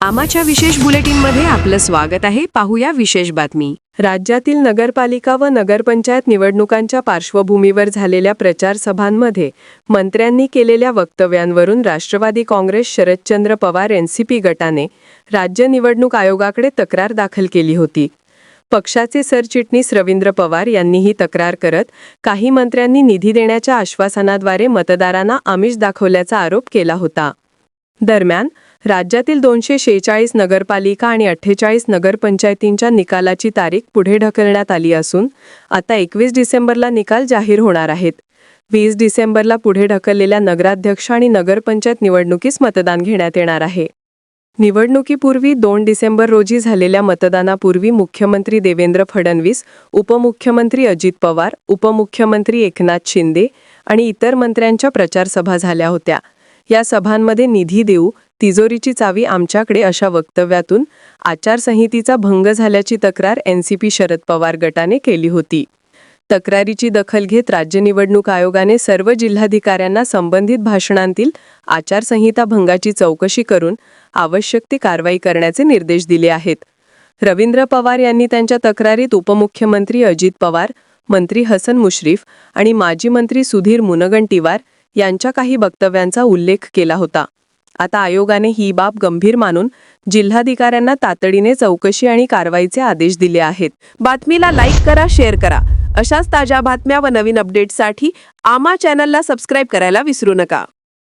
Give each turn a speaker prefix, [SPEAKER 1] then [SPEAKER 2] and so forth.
[SPEAKER 1] आमाच्या विशेष बुलेटिनमध्ये आपलं स्वागत आहे. पाहूया विशेष बातमी. राज्यातील नगरपालिका व नगरपंचायत निवडणुकांच्या पार्श्वभूमीवर झालेल्या प्रचार सभांमध्ये मंत्र्यांनी केलेल्या वक्तव्यांवरून राष्ट्रवादी काँग्रेस शरदचंद्र पवार एनसीपी गटाने राज्य निवडणूक आयोगाकडे तक्रार दाखल केली होती. पक्षाचे सरचिटणीस रवींद्र पवार यांनी ही तक्रार करत काही मंत्र्यांनी निधी देण्याच्या आश्वासनाद्वारे मतदारांना आमिष दाखवल्याचा आरोप केला होता. दरम्यान राज्यातील 246 नगरपालिका आणि 48 नगरपंचायतींच्या निकालाची तारीख पुढे ढकलण्यात आली असून आता 21 डिसेंबरला निकाल जाहीर होणार आहेत. 20 डिसेंबरला पुढे ढकललेल्या नगराध्यक्ष आणि नगरपंचायत निवडणुकीस मतदान घेण्यात येणार आहे. निवडणुकीपूर्वी 2 डिसेंबर रोजी झालेल्या मतदानापूर्वी मुख्यमंत्री देवेंद्र फडणवीस, उपमुख्यमंत्री अजित पवार, उपमुख्यमंत्री एकनाथ शिंदे आणि इतर मंत्र्यांच्या प्रचारसभा झाल्या होत्या. या सभांमध्ये निधी देऊ, तिजोरीची चावी आमच्याकडे अशा वक्तव्यातून आचारसंहितेचा भंग झाल्याची तक्रार एनसीपी शरद पवार गटाने केली होती. तक्रारीची दखल घेत राज्य निवडणूक आयोगाने सर्व जिल्हाधिकाऱ्यांना संबंधित भाषणांतील आचारसंहिता भंगाची चौकशी करून आवश्यक ती कारवाई करण्याचे निर्देश दिले आहेत. रवींद्र पवार यांनी त्यांच्या तक्रारीत उपमुख्यमंत्री अजित पवार, मंत्री हसन मुश्रीफ आणि माजी मंत्री सुधीर मुनगंटीवार यांच्या काही वक्तव्यांचा उल्लेख केला होता. आता आयोगाने ही बाब गंभीर मानून जिल्हाधिकाऱ्यांना तातडीने चौकशी आणि कारवाईचे आदेश दिले आहेत. बातमीला लाईक करा, शेअर करा. अशाच ताज्या बातम्या व नवीन अपडेट्ससाठी आमा चॅनलला सबस्क्राईब करायला विसरू नका.